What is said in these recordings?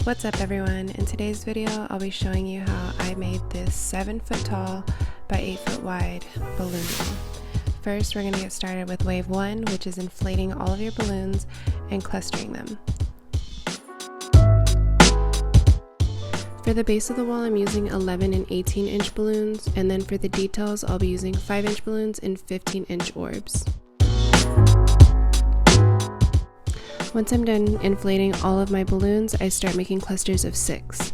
What's up everyone? In today's video I'll be showing you how I made this 7-foot tall by 8-foot wide balloon wall. First we're going to get started with wave 1, which is inflating all of your balloons and clustering them. For the base of the wall I'm using 11 and 18 inch balloons, and then for the details I'll be using 5 inch balloons and 15 inch orbs. Once I'm done inflating all of my balloons, I start making clusters of 6.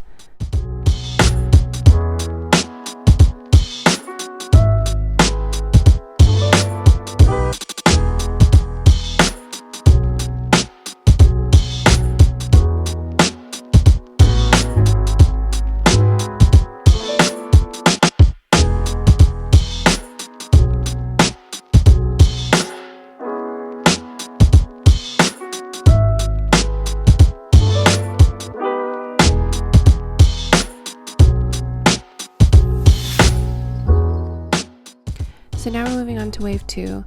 So now we're moving on to wave 2.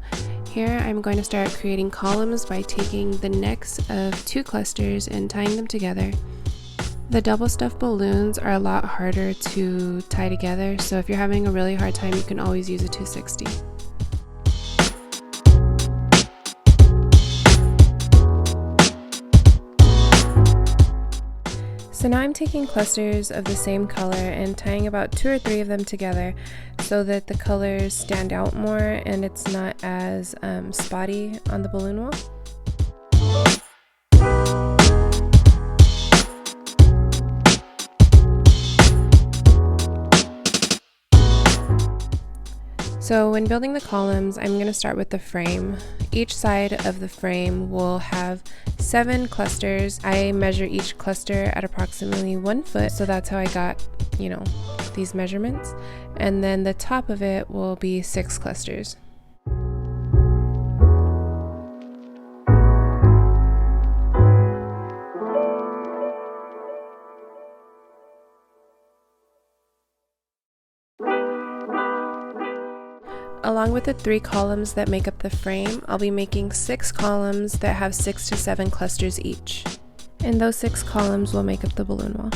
Here I'm going to start creating columns by taking the necks of 2 clusters and tying them together. The double stuffed balloons are a lot harder to tie together, so if you're having a really hard time you can always use a 260. So now I'm taking clusters of the same color and tying about 2 or 3 of them together so that the colors stand out more and it's not as spotty on the balloon wall. So when building the columns, I'm going to start with the frame. Each side of the frame will have 7 clusters. I measure each cluster at approximately 1 foot, so that's how I got, these measurements. And then the top of it will be 6 clusters. Along with the 3 columns that make up the frame, I'll be making 6 columns that have 6 to 7 clusters each. And those 6 columns will make up the balloon wall.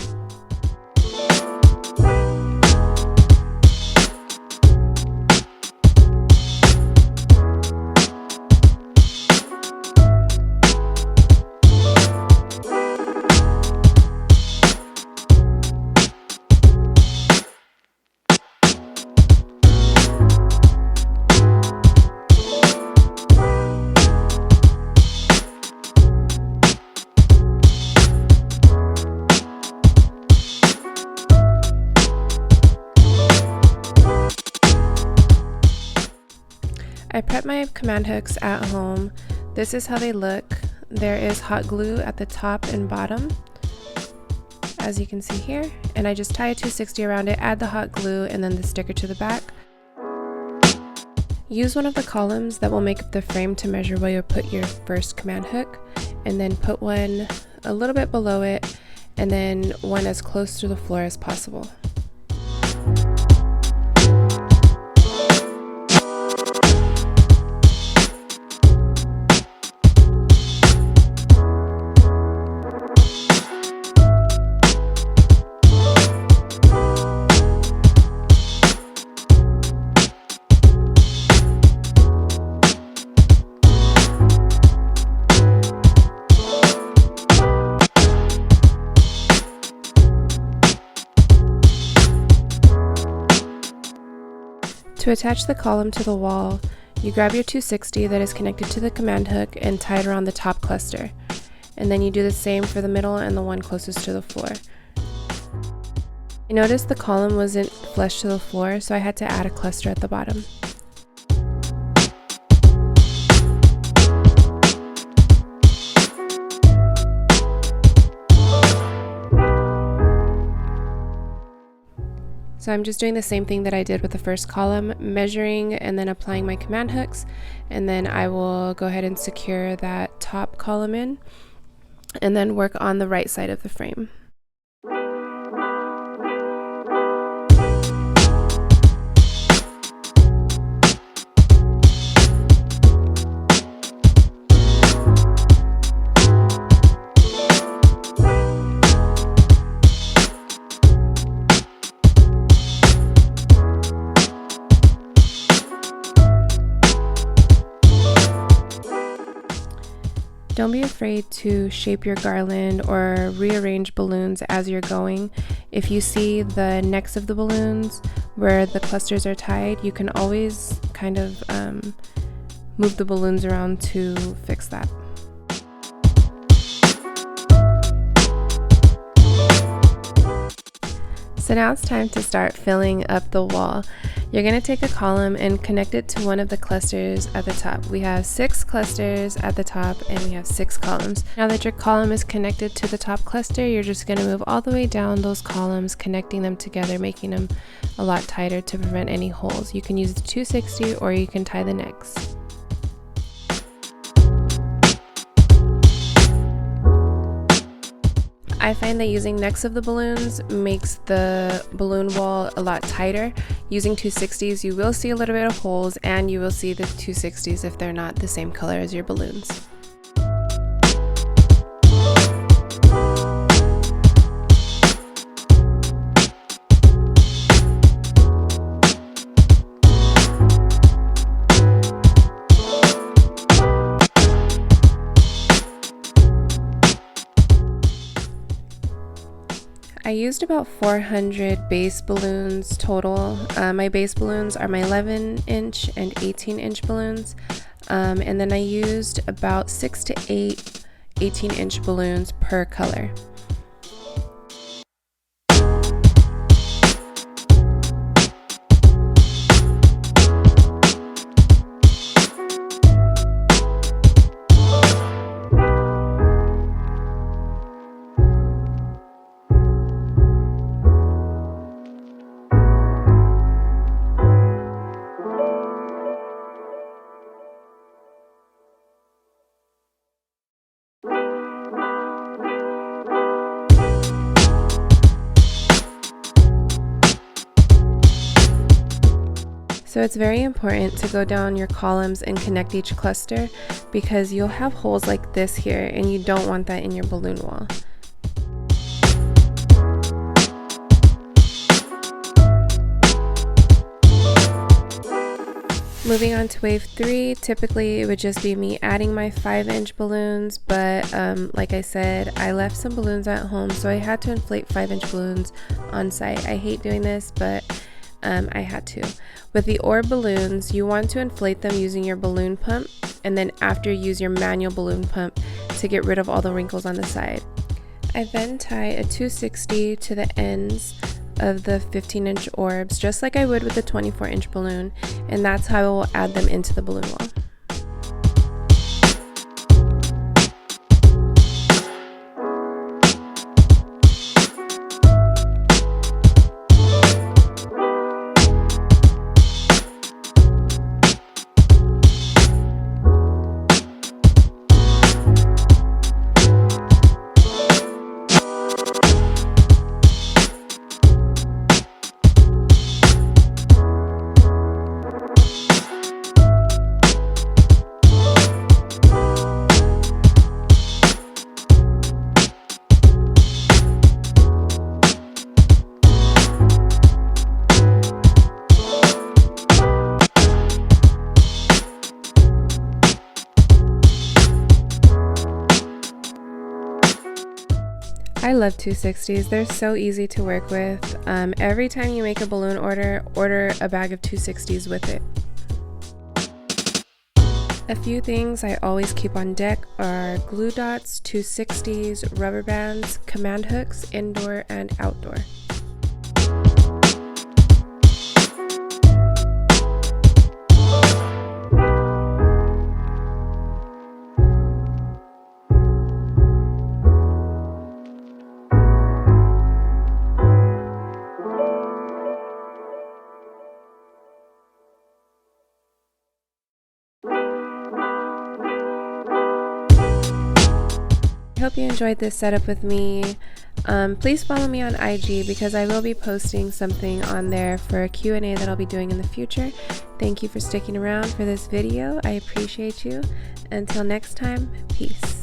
I prep my command hooks at home. This is how they look. There is hot glue at the top and bottom, as you can see here, and I just tie a 260 around it, add the hot glue, and then the sticker to the back. Use one of the columns that will make up the frame to measure where you'll put your first command hook, and then put one a little bit below it, and then one as close to the floor as possible. To attach the column to the wall, you grab your 260 that is connected to the command hook and tie it around the top cluster. And then you do the same for the middle and the one closest to the floor. I noticed the column wasn't flush to the floor, so I had to add a cluster at the bottom. So I'm just doing the same thing that I did with the first column, measuring and then applying my command hooks, and then I will go ahead and secure that top column in, and then work on the right side of the frame. Don't be afraid to shape your garland or rearrange balloons as you're going. If you see the necks of the balloons where the clusters are tied, you can always kind of move the balloons around to fix that. So now it's time to start filling up the wall. You're going to take a column and connect it to one of the clusters at the top. We have 6 clusters at the top and we have 6 columns. Now that your column is connected to the top cluster, you're just going to move all the way down those columns, connecting them together, making them a lot tighter to prevent any holes. You can use the 260 or you can tie the necks. I find that using necks of the balloons makes the balloon wall a lot tighter. Using 260s, you will see a little bit of holes, and you will see the 260s if they're not the same color as your balloons. I used about 400 base balloons total. My base balloons are my 11-inch and 18-inch balloons. And then I used about 6 to 8 18-inch balloons per color. So it's very important to go down your columns and connect each cluster, because you'll have holes like this here and you don't want that in your balloon wall. Moving on to wave 3, typically it would just be me adding my 5-inch balloons, but like I said, I left some balloons at home, so I had to inflate 5-inch balloons on site. I hate doing this, but I had to. With the orb balloons, you want to inflate them using your balloon pump, and then after use your manual balloon pump to get rid of all the wrinkles on the side. I then tie a 260 to the ends of the 15-inch orbs, just like I would with the 24-inch balloon, and that's how I will add them into the balloon wall. I love 260s. They're so easy to work with. Every time you make a balloon order a bag of 260s with it. A few things I always keep on deck are glue dots, 260s, rubber bands, command hooks, indoor and outdoor. I hope you enjoyed this setup with me. Please follow me on IG because I will be posting something on there for a Q&A that I'll be doing in the future. Thank you for sticking around for this video. I appreciate you. Until next time, peace.